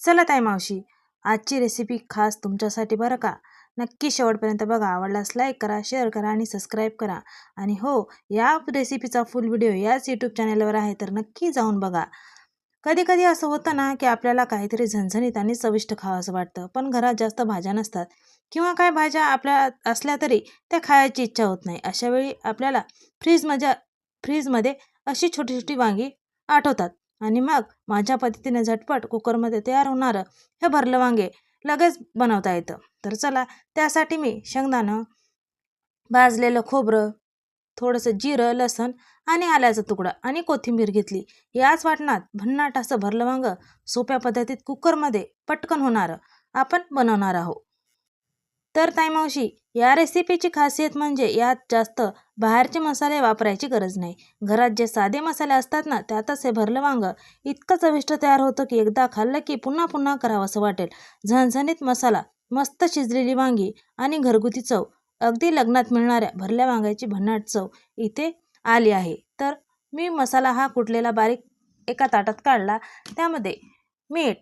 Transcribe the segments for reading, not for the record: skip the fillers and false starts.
चला ताई मावशी, आजची रेसिपी खास तुमच्यासाठी बरं का. नक्की शेवटपर्यंत बघा. आवडल्यास लाईक करा, शेअर करा आणि सबस्क्राईब करा. आणि हो, या रेसिपीचा फुल व्हिडिओ याच यूट्यूब चॅनलवर आहे, तर नक्की जाऊन बघा. कधी कधी असं होतं ना की आपल्याला काहीतरी झणझणीत आणि चविष्ट खावंसं वाटतं, पण घरात जास्त भाज्या नसतात किंवा काय भाज्या आपल्या असल्या तरी त्या खायची इच्छा होत नाही. अशा वेळी आपल्याला फ्रीजमध्ये फ्रीजमध्ये अशी छोटी छोटी वांगी आठवतात. आणि मग माझ्या पद्धतीने झटपट कुकरमध्ये तयार होणारं हे भरलं वांगे लगेच बनवता येतं. तर चला, त्यासाठी मी शेंगदाणं, भाजलेलं खोबरं, थोडंसं जिरं, लसण आणि आल्याचा तुकडा आणि कोथिंबीर घेतली. याच वाटणात भन्नाट असं भरलं वांगं सोप्या पद्धतीत कुकरमध्ये पटकन होणारं आपण बनवणार आहोत. तर ताई मावशी, या रेसिपीची खासियत म्हणजे यात जास्त बाहेरचे मसाले वापरायची गरज नाही. घरात जे साधे मसाले असतात ना, त्यातच हे भरलं वांगं इतकं चविष्ट तयार होतं की एकदा खाल्लं की पुन्हा पुन्हा करावंसं वाटेल. झणझणीत मसाला, मस्त शिजलेली वांगी आणि घरगुती चव, अगदी लग्नात मिळणाऱ्या भरल्या वांग्याची भन्नाट चव इथे आली आहे. तर मी मसाला हा कुटलेला बारीक एका ताटात काढला. त्यामध्ये मीठ,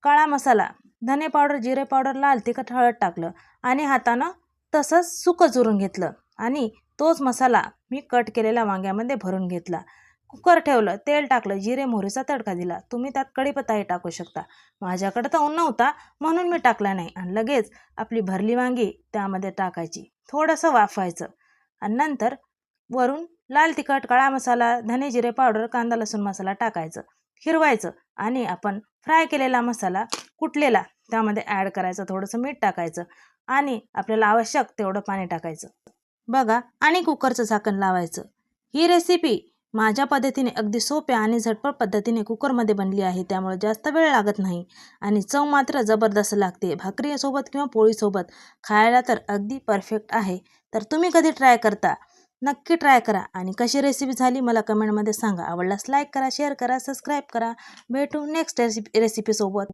काळा मसाला, धने पावडर, जिरे पावडर, लाल तिखट, हळद टाकलं आणि हातानं तसंच सुकं चुरून घेतलं. आणि तोच मसाला मी कट केलेल्या वांग्यामध्ये भरून घेतला. कुकर ठेवलं, तेल टाकलं, जिरे मोहरीचा तडका दिला. तुम्ही त्यात कढीपत्ताही टाकू शकता. माझ्याकडे तर ऊन नव्हता म्हणून मी टाकला नाही. आणि लगेच आपली भरली वांगी त्यामध्ये टाकायची, थोडंसं वाफवायचं आणि नंतर वरून लाल तिखट, काळा मसाला, धने जिरे पावडर, कांदा लसूण मसाला टाकायचं, फिरवायचं आणि आपण फ्राय केलेला मसाला कुटलेला त्यामध्ये ॲड करायचं. थोडंसं मीठ टाकायचं आणि आपल्याला आवश्यक तेवढं पाणी टाकायचं बघा आणि कुकरचं झाकण लावायचं. ही रेसिपी माझ्या पद्धतीने अगदी सोप्या आणि झटपट पद्धतीने कुकरमध्ये बनली आहे, त्यामुळे जास्त वेळ लागत नाही आणि चव मात्र जबरदस्त लागते. भाकरीसोबत किंवा पोळीसोबत खायला तर अगदी परफेक्ट आहे. तर तुम्ही कधी ट्राय करता, नक्की ट्राय करा आणि कशी रेसिपी झाली मला कमेंटमध्ये सांगा. आवडल्यास लाईक करा, शेअर करा, सबस्क्राईब करा. भेटू नेक्स्ट रेसिपीसोबत.